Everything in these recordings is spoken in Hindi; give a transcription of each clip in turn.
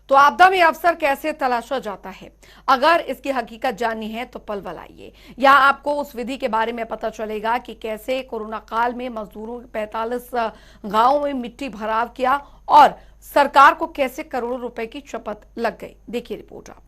तो आपदा में अवसर कैसे तलाशा जाता है, अगर इसकी हकीकत जाननी है तो पलवल आइए। यहाँ आपको उस विधि के बारे में पता चलेगा कि कैसे कोरोना काल में मजदूरों 45 गांवों में मिट्टी भराव किया और सरकार को कैसे करोड़ों रुपए की चपत लग गई। देखिए रिपोर्ट आप।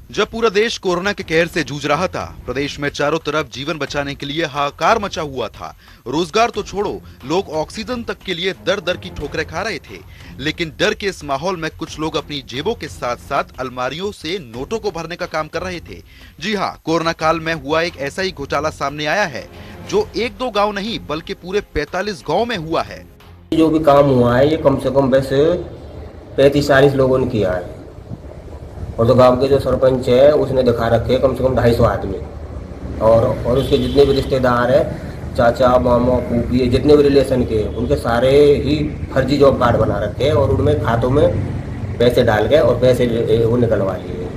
जब पूरा देश कोरोना के कहर से जूझ रहा था, प्रदेश में चारों तरफ जीवन बचाने के लिए हाहाकार मचा हुआ था। रोजगार तो छोड़ो, लोग ऑक्सीजन तक के लिए दर दर की ठोकरें खा रहे थे। लेकिन डर के इस माहौल में कुछ लोग अपनी जेबों के साथ साथ अलमारियों से नोटों को भरने का काम कर रहे थे। जी हाँ, कोरोना काल में हुआ एक ऐसा ही घोटाला सामने आया है, जो एक दो गाँव नहीं बल्कि पूरे 45 गाँव में हुआ है। जो भी काम हुआ है ये कम से कम वैसे 35-40 लोगों ने किया है, और तो गांव के जो सरपंच है उसने दिखा रखे कम से कम 250 आदमी, और उसके जितने भी रिश्तेदार हैं, चाचा मामा फूफी, जितने भी रिलेशन के, उनके सारे ही फर्जी जॉब कार्ड बना रखे हैं और उनमें खातों में पैसे डाल के और पैसे वो निकलवा लिए।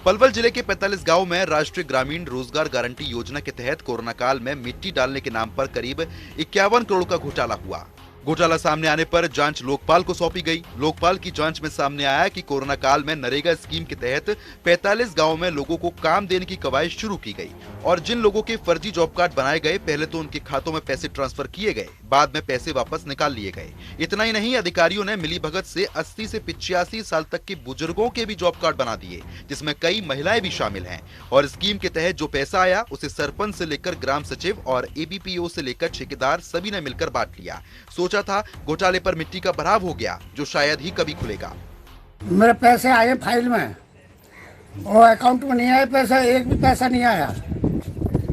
पलवल जिले के 45 गांव में राष्ट्रीय ग्रामीण रोजगार गारंटी योजना के तहत कोरोना काल में मिट्टी डालने के नाम पर करीब 51 करोड़ का घोटाला हुआ। घोटाला सामने आने पर जांच लोकपाल को सौंपी गई। लोकपाल की जांच में सामने आया कि कोरोना काल में नरेगा स्कीम के तहत 45 गांवों में लोगों को काम देने की कवायद शुरू की गई और जिन लोगों के फर्जी जॉब कार्ड बनाए गए, पहले तो उनके खातों में पैसे ट्रांसफर किए गए, बाद में पैसे वापस निकाल लिए गए। इतना ही नहीं, अधिकारियों ने मिलीभगत से 80 से 85 साल तक के बुजुर्गों के भी जॉब कार्ड बना दिए, जिसमें कई महिलाएं भी शामिल हैं। और स्कीम के तहत जो पैसा आया उसे सरपंच से लेकर ग्राम सचिव और एबीपीओ से लेकर ठेकेदार सभी ने मिलकर बांट लिया। सोचा था घोटाले पर मिट्टी का भराव हो गया, जो शायद ही कभी खुलेगा। मेरे पैसे आए फाइल में और अकाउंट में नहीं आए पैसा, एक भी पैसा नहीं आया।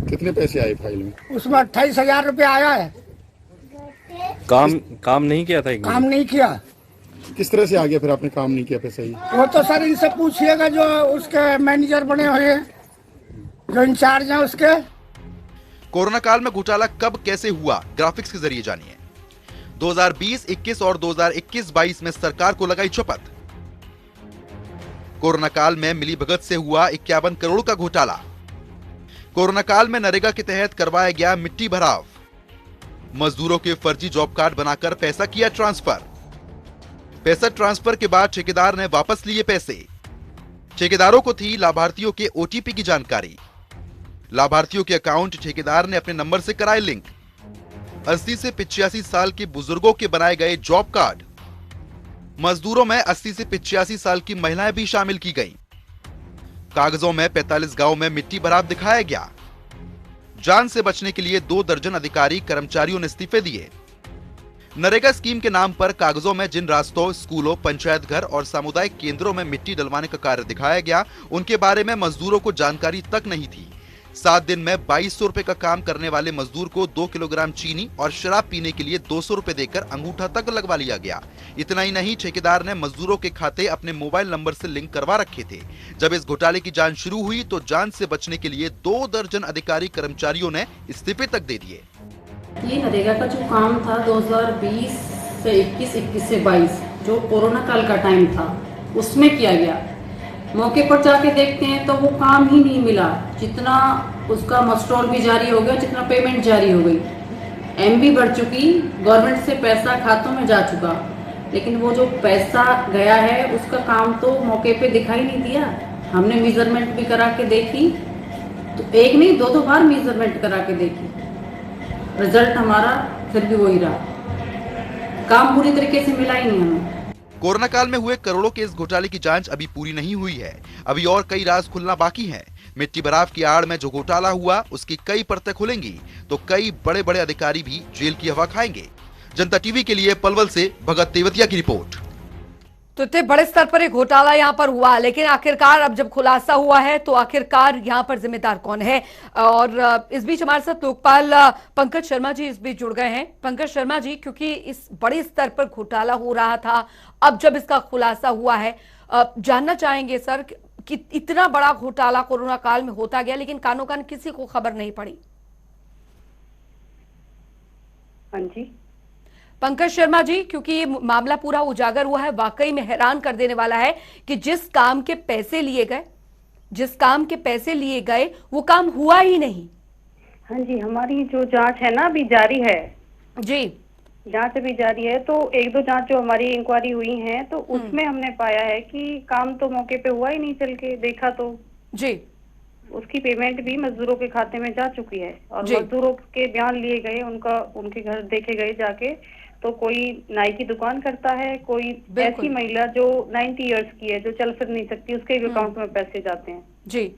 कितने पैसे आए फाइल में? उसमें 28,000 रुपया आया है। काम नहीं किया था? काम नहीं किया। किस तरह से आ गया फिर? आपने काम नहीं किया पैसा ही? वो तो सर इनसे पूछिएगा जो उसके मैनेजर बने हुए हैं, जो इंचार्ज हैं उसके। कोरोना काल में घोटाला कब कैसे हुआ, ग्राफिक्स के जरिए जानिए। 2020-21 और 2021-22 में सरकार को लगाई चपत। कोरोना काल में मिलीभगत से हुआ 51 करोड़ का घोटाला। कोरोना काल में नरेगा के तहत करवाया गया मिट्टी भराव। मजदूरों के फर्जी जॉब कार्ड बनाकर पैसा किया ट्रांसफर। पैसा ट्रांसफर के बाद ठेकेदार ने वापस लिए पैसे। ठेकेदारों को थी लाभार्थियों के ओटीपी की जानकारी। लाभार्थियों के अकाउंट ठेकेदार ने अपने नंबर से कराए लिंक। 80 से 85 साल के बुजुर्गों के बनाए गए जॉब कार्ड। मजदूरों में 80 से 85 साल की महिलाएं भी शामिल की गईं। कागजों में 45 गांवों में मिट्टी भराव दिखाया गया। जान से बचने के लिए 2 दर्जन अधिकारी कर्मचारियों ने इस्तीफे दिए। नरेगा स्कीम के नाम पर कागजों में जिन रास्तों, स्कूलों, पंचायत घर और सामुदायिक केंद्रों में मिट्टी डलवाने का कार्य दिखाया गया, उनके बारे में मजदूरों को जानकारी तक नहीं थी। 7 दिन में 2200 रुपए का काम करने वाले मजदूर को 2 किलोग्राम चीनी और शराब पीने के लिए 200 रुपए देकर अंगूठा तक लगवा लिया गया। इतना ही नहीं, ठेकेदार ने मजदूरों के खाते अपने मोबाइल नंबर से लिंक करवा रखे थे। जब इस घोटाले की जांच शुरू हुई तो जान से बचने के लिए 2 दर्जन अधिकारी कर्मचारियों ने इस्तीफे तक दे दिए। ये नरेगा का जो काम था 2020 से 21 से 22, जो कोरोना काल का टाइम था, उसमें किया गया। मौके पर जाके देखते हैं तो वो काम ही नहीं मिला। जितना उसका मस्टोर भी जारी हो गया, जितना पेमेंट जारी हो गई, एमबी बढ़ चुकी, गवर्नमेंट से पैसा खातों में जा चुका, लेकिन वो जो पैसा गया है उसका काम तो मौके पे दिखाई नहीं दिया। हमने मेजरमेंट भी करा के देखी, तो एक नहीं 2 बार मेजरमेंट करा के देखी, रिजल्ट हमारा फिर भी वही रहा। काम पूरी तरीके से मिला ही नहीं हमें। कोरोना काल में हुए करोड़ों के इस घोटाले की जांच अभी पूरी नहीं हुई है। अभी और कई राज खुलना बाकी हैं। मिट्टी भराव की आड़ में जो घोटाला हुआ उसकी कई परतें खुलेंगी तो कई बड़े बड़े अधिकारी भी जेल की हवा खाएंगे। जनता टीवी के लिए पलवल से भगत तेवतिया की रिपोर्ट। तो इतने बड़े स्तर पर एक घोटाला यहां पर हुआ, लेकिन आखिरकार अब जब खुलासा हुआ है तो आखिरकार यहां पर जिम्मेदार कौन है? और इस बीच हमारे साथ लोकपाल पंकज शर्मा जी इस बीच जुड़ गए हैं। पंकज शर्मा जी, क्योंकि इस बड़े स्तर पर घोटाला हो रहा था, अब जब इसका खुलासा हुआ है, जानना चाहेंगे सर कि इतना बड़ा घोटाला कोरोना काल में होता गया लेकिन कानो कान किसी को खबर नहीं पड़ी। हाँ जी पंकज शर्मा जी, क्योंकि ये मामला पूरा उजागर हुआ है, वाकई में हैरान कर देने वाला है कि जिस काम के पैसे लिए गए वो काम हुआ ही नहीं। हाँ जी, हमारी जो जांच है ना अभी जारी है जी। जांच अभी जारी है। तो एक दो जांच जो हमारी इंक्वायरी हुई है तो उसमें हमने पाया है कि काम तो मौके पे हुआ ही नहीं, चल के देखा तो जी उसकी पेमेंट भी मजदूरों के खाते में जा चुकी है और जी। मजदूरों के बयान लिए गए, उनके घर देखे गए जाके। तो कोई नाई की दुकान करता है, कोई बिल्कुल। ऐसी महिला जो 90 इयर्स की है, जो चल फिर नहीं सकती, उसके अकाउंट में पैसे जाते हैं। जी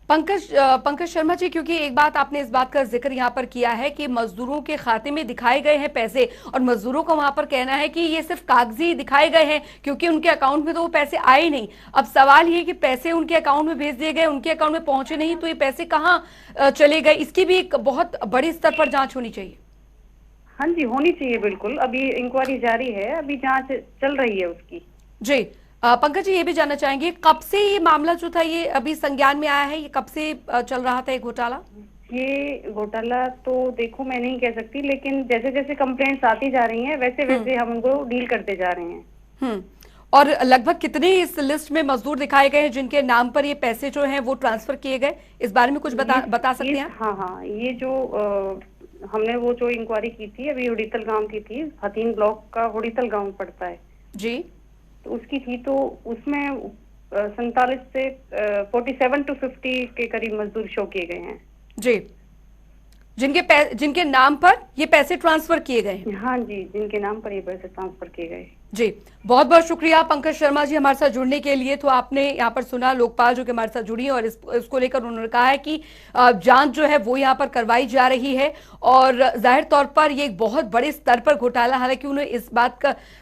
पंकज शर्मा जी, क्योंकि एक बात आपने इस बात का जिक्र यहाँ पर किया है कि मजदूरों के खाते में दिखाए गए हैं पैसे, और मजदूरों का वहां पर कहना है कि ये सिर्फ कागजी दिखाए गए हैं क्योंकि उनके अकाउंट में तो वो पैसे आए नहीं। अब सवाल ये कि पैसे उनके अकाउंट में भेज दिए गए, उनके अकाउंट में पहुंचे नहीं, तो ये पैसे कहाँ चले गए, इसकी भी एक बहुत बड़ी स्तर पर जांच होनी चाहिए। हाँ जी, होनी चाहिए बिल्कुल। अभी इंक्वायरी जारी है, अभी जांच चल रही है उसकी। जी पंकज जी, ये भी जानना चाहेंगे कब से ये मामला जो था ये अभी संज्ञान में आया है, ये कब से चल रहा था ये घोटाला? ये घोटाला तो देखो मैं नहीं कह सकती, लेकिन जैसे जैसे कंप्लेंट्स आती जा रही हैं वैसे वैसे हम उनको डील करते जा रहे हैं। और लगभग कितने इस लिस्ट में मजदूर दिखाए गए हैं जिनके नाम पर ये पैसे जो हैं वो ट्रांसफर किए गए, इस बारे में कुछ बता सकते हैं? हाँ, ये जो हमने वो जो इंक्वायरी की थी अभी हुड़ीतल गांव की थी, हतीन ब्लॉक का हुड़ीतल गांव पड़ता है जी, तो उसकी थी। तो उसमें 47 से 47 to 50 के करीब मजदूर शो किए गए हैं जी, जिनके नाम पर ये पैसे ट्रांसफर किए गए हैं। हाँ जी, जिनके नाम पर ये पैसे ट्रांसफर किए गए। जी बहुत बहुत शुक्रिया पंकज शर्मा जी हमारे साथ जुड़ने के लिए। तो आपने यहाँ पर सुना लोकपाल जो कि हमारे साथ जुड़ी है और इसको लेकर उन्होंने कहा है कि जांच जो है वो यहाँ पर करवाई जा रही है और जाहिर तौर पर ये एक बहुत बड़े स्तर पर घोटाला, हालांकि उन्होंने इस बात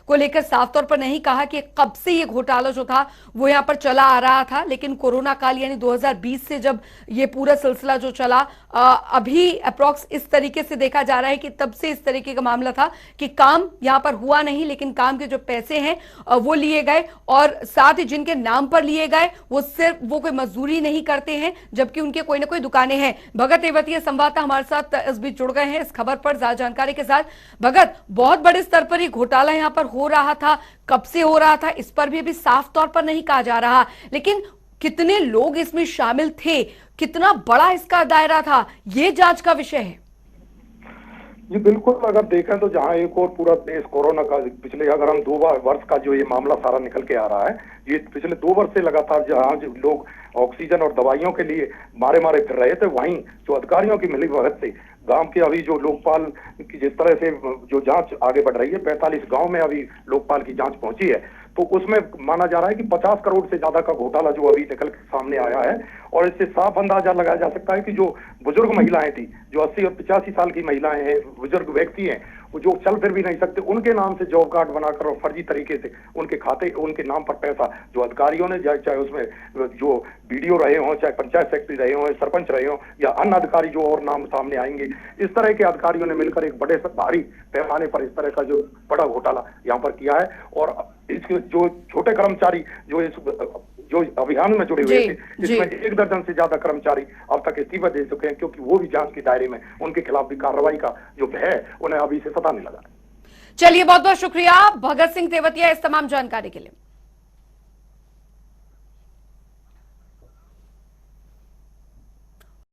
को लेकर साफ तौर पर नहीं कहा कि कब से ये घोटाला जो था वो यहाँ पर चला आ रहा था, लेकिन कोरोना काल यानी 2020 से जब ये पूरा सिलसिला जो चला अभी अप्रॉक्स इस तरीके से देखा जा रहा है कि तब से इस तरीके का मामला था कि काम यहाँ पर हुआ नहीं, लेकिन काम के जो पैसे हैं वो लिए गए और साथ ही जिनके नाम पर लिए गए वो कोई मजदूरी नहीं करते हैं, जबकि उनके कोई ना कोई दुकानें हैं। भगत तेवतिया संवाददाता हमारे साथ इस बीच जुड़ गए हैं इस खबर पर ज्यादा जानकारी के साथ। भगत, बहुत बड़े स्तर पर ये घोटाला यहां पर हो रहा था, कब से हो रहा था इस पर भी अभी साफ तौर पर नहीं कहा जा रहा, लेकिन कितने लोग इसमें शामिल थे, कितना बड़ा इसका दायरा था, ये जांच का विषय है। जी बिल्कुल, अगर देखें तो जहां एक और पूरा देश कोरोना का पिछले अगर हम 2 वर्ष का जो ये मामला सारा निकल के आ रहा है, ये पिछले 2 वर्ष से लगातार जहां लोग ऑक्सीजन और दवाइयों के लिए मारे फिर रहे थे, वहीं जो अधिकारियों की मिलीभगत से गांव के अभी जो लोकपाल की जिस तरह से जो जांच आगे बढ़ रही है, 45 गांव में अभी लोकपाल की जांच पहुंची है, तो उसमें माना जा रहा है कि 50 करोड़ से ज्यादा का घोटाला जो अभी निकल के सामने आया है। और इससे साफ अंदाजा लगाया जा सकता है कि जो बुजुर्ग महिलाएं थी, जो 80 और 85 साल की महिलाएं हैं, बुजुर्ग व्यक्ति हैं, वो जो चल फिर भी नहीं सकते, उनके नाम से जॉब कार्ड बनाकर और फर्जी तरीके से उनके खाते, उनके नाम पर पैसा जो अधिकारियों ने, चाहे उसमें जो बीडीओ रहे हों, चाहे पंचायत सेक्रेटरी रहे हों, सरपंच रहे हों या अन्य अधिकारी जो और नाम सामने आएंगे, इस तरह के अधिकारियों ने मिलकर एक बड़े भारी पैमाने पर इस तरह का जो बड़ा घोटाला यहाँ पर किया है। और इसके जो छोटे कर्मचारी जो अभियान में जुड़े हुए थे, इसमें 1 दर्जन से ज्यादा कर्मचारी अब तक इस्तीफा दे चुके हैं, क्योंकि वो भी जांच के दायरे में, उनके खिलाफ भी कार्रवाई का जो है उन्हें अभी से पता नहीं लगा। चलिए बहुत बहुत शुक्रिया भगत सिंह तेवतिया इस तमाम जानकारी के लिए।